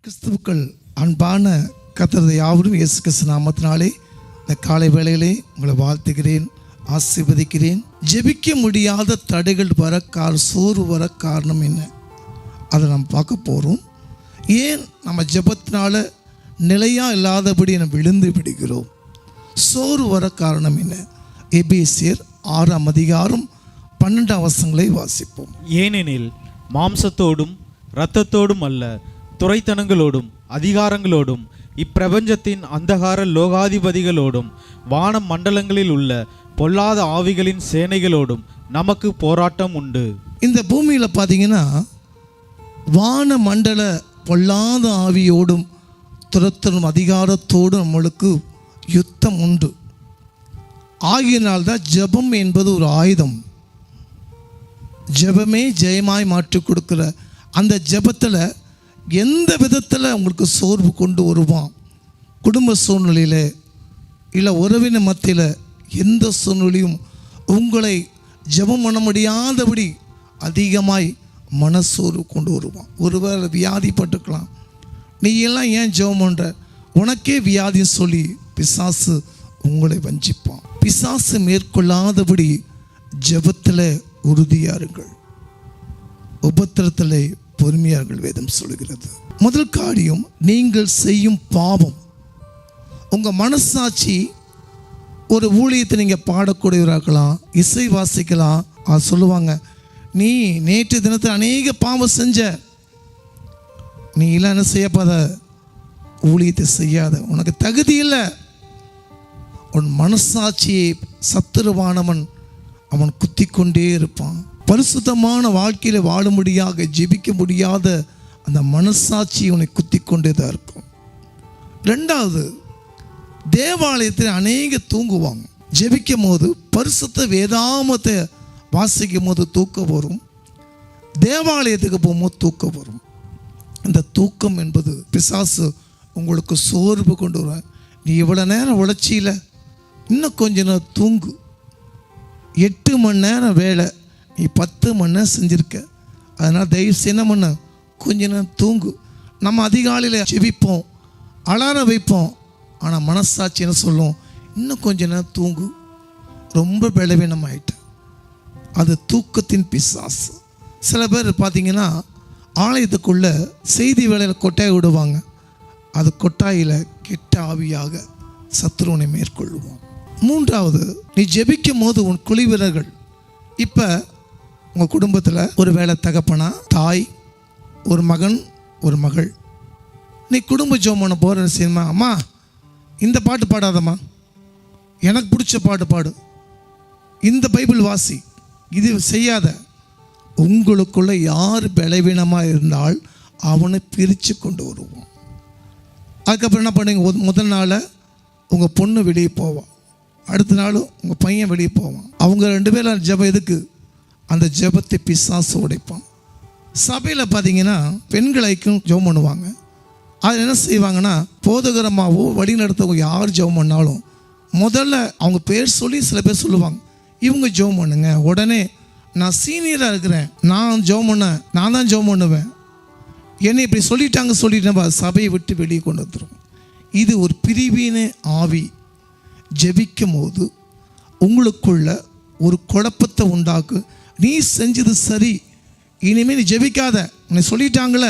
கிறிஸ்துவுக்குள் அன்பான கர்த்தர் யாவரும் இயேசு கிறிஸ்து நாமத்தினாலே இந்த காலை வேளையிலே உங்களை வாழ்த்துகிறேன், ஆசீர்வதிக்கிறேன். ஜெபிக்க முடியாத தடைகள் சோறு வர காரணம் என்ன, அதை நம்ம பார்க்க போகிறோம். ஏன் நம்ம ஜெபத்தினால நிலையாக இல்லாதபடி நம்ம விழுந்து விடுகிறோம்? சோறு வர காரணம் என்ன? எபேசியர் 6:12 வசனங்களை வாசிப்போம். ஏனெனில் மாம்சத்தோடும் இரத்தத்தோடும் அல்ல, துரைத்தனங்களோடும் அதிகாரங்களோடும் இப்பிரபஞ்சத்தின் அந்தகார லோகாதிபதிகளோடும் வான மண்டலங்களில் உள்ள பொல்லாத ஆவிகளின் சேனைகளோடும் நமக்கு போராட்டம் உண்டு. இந்த பூமியில் பார்த்தீங்கன்னா வான மண்டல பொல்லாத ஆவியோடும் துரத்தலும் அதிகாரத்தோடும் நம்மளுக்கு யுத்தம் உண்டு. ஆகியனால்தான் ஜெபம் என்பது ஒரு ஆயுதம். ஜெபமே ஜெயமாய் மாற்றி கொடுக்குற அந்த ஜெபத்தில் எந்த விதத்தில் உங்களுக்கு சோர்வு கொண்டு வருவான்? குடும்ப சூழ்நிலையில் இல்லை உறவின மத்தியில் எந்த சூழ்நிலையும் உங்களை ஜெபம் பண்ண முடியாதபடி அதிகமாய் மனசோர்வு கொண்டு வருவான். ஒருவேளை வியாதிப்பட்டுக்கலாம், நீ எல்லாம் ஏன் ஜெபம் பண்ணுற, உனக்கே வியாதி சொல்லி பிசாசு உங்களை வஞ்சிப்பான். பிசாசு மேற்கொள்ளாதபடி ஜெபத்தில் உறுதியாருங்கள், உபத்திரத்தில் பொறுமையார்கள் வேதம் சொல்கிறது. முதல் காரியம், நீங்கள் செய்யும் பாவம். உங்கள் மனசாட்சி ஒரு ஊழியத்தை நீங்கள் பாடக்கூடியவராக்கலாம், இசை வாசிக்கலாம். அது சொல்லுவாங்க, நீ நேற்று தினத்தில் அநேக பாவம் செஞ்ச, நீ எல்லாம் என்ன செய்யப்பாத, ஊழியத்தை செய்யாத, உனக்கு தகுதி இல்லை. உன் மனசாட்சியை சத்துருவானவன் அவன் குத்தி கொண்டே இருப்பான். பரிசுத்தமான வாழ்க்கையில் வாழ முடியாத, ஜெபிக்க முடியாத அந்த மனசாட்சி உன்னை குத்தி கொண்டே தான் இருக்கும். ரெண்டாவது, தேவாலயத்தில் அநேக தூங்குவாங்க. ஜெபிக்கும் போது பரிசுத்த வேதாமத்தை வாசிக்கும் போது தூக்கம் வரும், தேவாலயத்துக்கு போகும்போது தூக்கம் வரும். இந்த தூக்கம் என்பது பிசாசு உங்களுக்கு சோர்வு கொண்டு வர. நீ இவ்வளோ நேரம் உழைச்சியில், இன்னும் கொஞ்ச நேரம் தூங்கு. 8 மணி நேரம் வேலை, நீ 10 மணி நேரம் செஞ்சுருக்க. அதனால் தயவுசெய்து என்ன பண்ண, கொஞ்ச நேரம் தூங்கு. நம்ம அதிகாலையில் ஜெபிப்போம், அலாரம் வைப்போம், ஆனால் மனசாட்சி என்ன சொல்லும், இன்னும் கொஞ்ச நேரம் தூங்கு. ரொம்ப பலவீனம் ஆகிட்ட. அது தூக்கத்தின் பிசாசு. சில பேர் பார்த்தீங்கன்னா ஆலயத்துக்குள்ளே செய்தி வேலையில் கொட்டாய் விடுவாங்க. அது கொட்டாயில் கெட்ட ஆவியாக சத்துருவனை மேற்கொள்ளுவோம். மூன்றாவது, நீ ஜெபிக்கும் போது உன் குழி வீரர்கள், இப்போ உங்கள் குடும்பத்தில் ஒரு வேளை தகப்பனா, தாய், ஒரு மகன், ஒரு மகள், நீ குடும்ப ஜெபம் பண்ண போகிற செய்யணுமா, அம்மா இந்த பாட்டு பாடாதம்மா, எனக்கு பிடிச்ச பாட்டு பாடு, இந்த பைபிள் வாசி, இது செய்யாத. உங்களுக்குள்ள யார் பலவீனமாக இருந்தால் அவனை பிரித்து கொண்டு வருவோம். அதுக்கப்புறம் என்ன பண்ணுங்க, முதல் நாள் உங்கள் பொண்ணு வெளியே போவான், அடுத்த நாள் உங்கள் பையன் வெளியே போவான். அவங்க 2 பேரும் ஜெபம் எதுக்கு? அந்த ஜெபத்தை பிசாசு உடைப்பான். சபையில் பார்த்தீங்கன்னா பெண்கள் ஐக்கியம் ஜெபம் பண்ணுவாங்க. அதில் என்ன செய்வாங்கன்னா, போதகரமாகவோ வழி நடத்தவங்க யார் ஜெபம் பண்ணாலும் முதல்ல அவங்க பேர் சொல்லி சில பேர் சொல்லுவாங்க, இவங்க ஜெபம் பண்ணுங்க. உடனே நான் சீனியராக இருக்கிறேன், நான் ஜெபம் பண்ண, நான் தான் ஜெபம் பண்ணுவேன், என்னை இப்படி சொல்லிட்டேன், சபையை விட்டு வெளியே கொண்டு வந்துடும். இது ஒரு பிரிவினை ஆவி. ஜெபிக்கும் போது உங்களுக்குள்ள ஒரு குழப்பத்தை உண்டாக்கு. நீ செஞ்சது சரி, இனிமேல் நீ ஜெபிக்காத, உன்னை சொல்லிட்டாங்களே,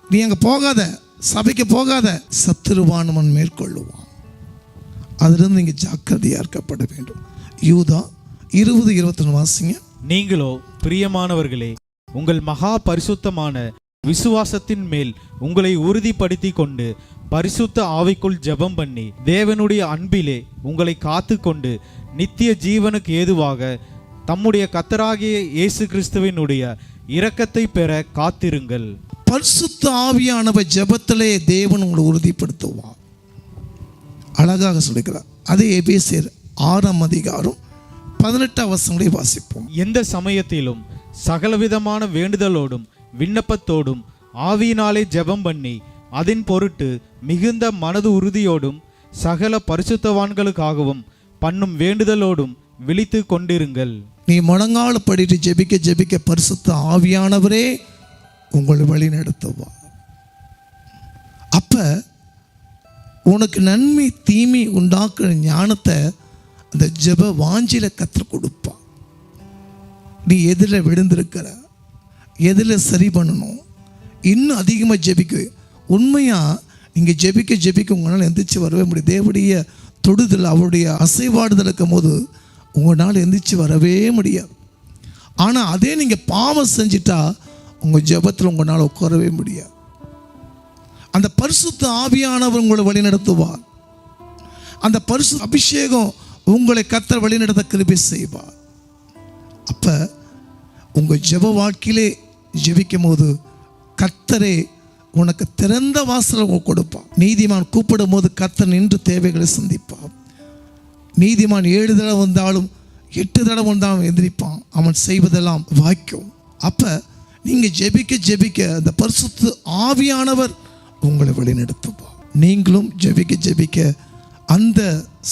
நீ அங்கே போகாத, சபைக்கு போகாத, சத்துருவானவன் மேற்கொள்ளுவான். அதிலிருந்து நீங்கள் ஜாக்கிரதையாக இருக்கப்பட வேண்டும். யூதா 20:21 வாசிங்க. நீங்களோ பிரியமானவர்களே, உங்கள் மகா பரிசுத்தமான விசுவாசத்தின் மேல் உங்களை உறுதிப்படுத்தி கொண்டு பரிசுத்த ஆவிக்குள் ஜெபம் பண்ணி தேவனுடைய அன்பிலே உங்களை காத்து கொண்டு நித்திய ஜீவனுக்கு ஏதுவாக தம்முடைய கர்த்தராகிய இயேசு கிறிஸ்துவினுடைய இரக்கத்தை பெற காத்திருங்கள். பரிசுத்த ஆவியானவர் ஜெபத்திலே தேவன் உங்களை உறுதிப்படுத்துவார். அழகாக சொல்லிக்கிறார். அதே எபேசியர் 6:18 வசனங்களை வாசிப்போம். எந்த சமயத்திலும் சகலவிதமான வேண்டுதலோடும் விண்ணப்பத்தோடும் ஆவியினாலே ஜெபம் பண்ணி அதன் பொருட்டு மிகுந்த மனது உறுதியோடும் சகல பரிசுத்தவான்களுக்காகவும் பண்ணும் வேண்டுதலோடும் விழித்து கொண்டிருங்கள். நீ முழங்கால் படிட்டு ஜெபிக்க பரிசுத்த ஆவியானவரே உங்களை வழி நடத்துவார். அப்போ உனக்கு நன்மை தீமை உண்டாக்குற ஞானத்தை அந்த ஜெப வாஞ்சியில் கற்றுக் கொடுப்பான். நீ எதில் விழுந்திருக்கிற, எதில் சரி பண்ணணும், இன்னும் அதிகமாக ஜெபிக்க. உண்மையாக நீங்கள் ஜெபிக்க உங்களால் எந்திரிச்சு வரவே முடியும். தேவனுடைய தொடுதல், அவருடைய அசைவாடுதல் இருக்கும் போது உங்களால் எந்திரிச்சு வரவே முடியாது. ஆனால் அதே நீங்கள் பாவம் செஞ்சிட்டா உங்கள் ஜெபத்தில் உங்களால் உட்காரவே முடியாது. அந்த பரிசுத்த ஆவியானவர் உங்களை வழிநடத்துவார். அந்த பரிசுத்த அபிஷேகம் உங்களை கர்த்தர் வழிநடத்த கிருபை செய்வார். அப்போ உங்கள் ஜெப வாழ்க்கையிலே ஜெபிக்கும் போது கர்த்தரே உனக்கு திறந்த வாசலை கொடுப்பான். நீதிமான் கூப்பிடும் போது கர்த்தர் நின்று தேவைகளை சந்திப்பான். நீதிமான் 7 தடவை வந்தாலும் 8 தடவை வந்தாலும் எந்திரிப்பான். அவன் செய்வதெல்லாம் வாய்க்கும். அப்போ நீங்கள் ஜெபிக்க அந்த பரிசுத்த ஆவியானவர் உங்களை வழிநடத்துவார். நீங்களும் ஜெபிக்க அந்த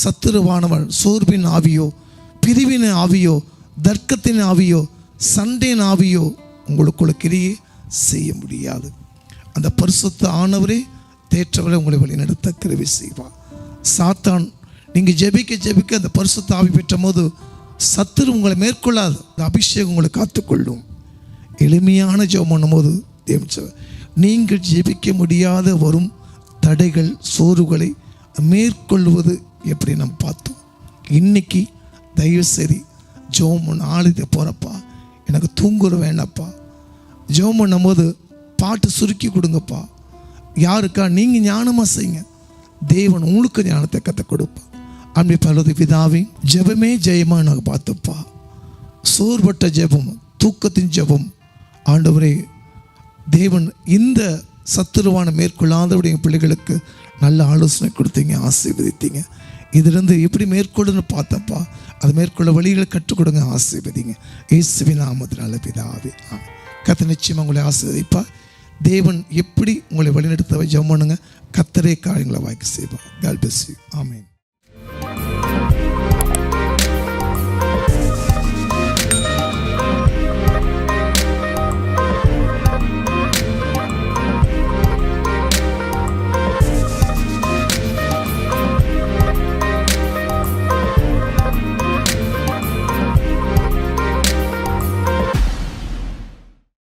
சத்துருவானவன் சோர்வின் ஆவியோ, பிரிவின் ஆவியோ, தர்க்கத்தின் ஆவியோ, சண்டையின் ஆவியோ உங்களுக்குள்ள கிரியை செய்ய முடியாது. அந்த பரிசுத்த ஆனவரே தேற்றவரை உங்களை வழிநடத்த கிருபை செய்வார். சாத்தான் நீங்கள் ஜெபிக்க அந்த பரிசுத்த ஆவி பெற்ற போது சத்துரு உங்களை மேற்கொள்ளாது. அந்த அபிஷேகம் உங்களை காத்துக்கொள்ளும். எளிமையான ஜெபம் பண்ணும்போது நீங்கள் ஜெபிக்க முடியாத வரும் தடைகள், சோர்வுகளை மேற்கொள்வது எப்படி நம்ம பார்த்தோம். இன்னைக்கு தயவு சரி ஜெபம் நாளைக்கு போகிறப்பா எனக்கு தூங்குற வேண்டாப்பா, ஜெபம் பண்ணும்போது பாட்டு சுருக்கி கொடுங்கப்பா. யாருக்கா நீங்கள் ஞானமாக செய்யுங்க, தேவன் உங்களுக்கு ஞானத்தை கற்றுக் கொடுப்பா. அன்பு பரலோக பிதாவே, ஜெபமே ஜெயமா நாங்கள் பார்த்தப்பா. சோர்வட்ட ஜெபம், தூக்கத்தின் ஜெபம் ஆண்டவரே, தேவன் இந்த சத்துருவான மேற்கொள்ளாதவுடைய பிள்ளைகளுக்கு நல்ல ஆலோசனை கொடுத்தீங்க, ஆசீர்வதித்தீங்க. இதிலிருந்து எப்படி மேற்கொள்ளுன்னு பார்த்தப்பா, அது மேற்கொள்ள வழிகளை கற்றுக் கொடுங்க, ஆசீர்வதிங்க. இயேசுவின் நாமத்தினால பிதாவே, ஆமென். கர்த்தர் நிச்சயமாக உங்களை ஆசீர்வதிப்பா. தேவன் எப்படி உங்களை வழிநடத்த ஜெபம் பண்ணுங்க, கர்த்தரே காரியங்களை வாய்க்க செய்வார். God bless you. ஆமென்.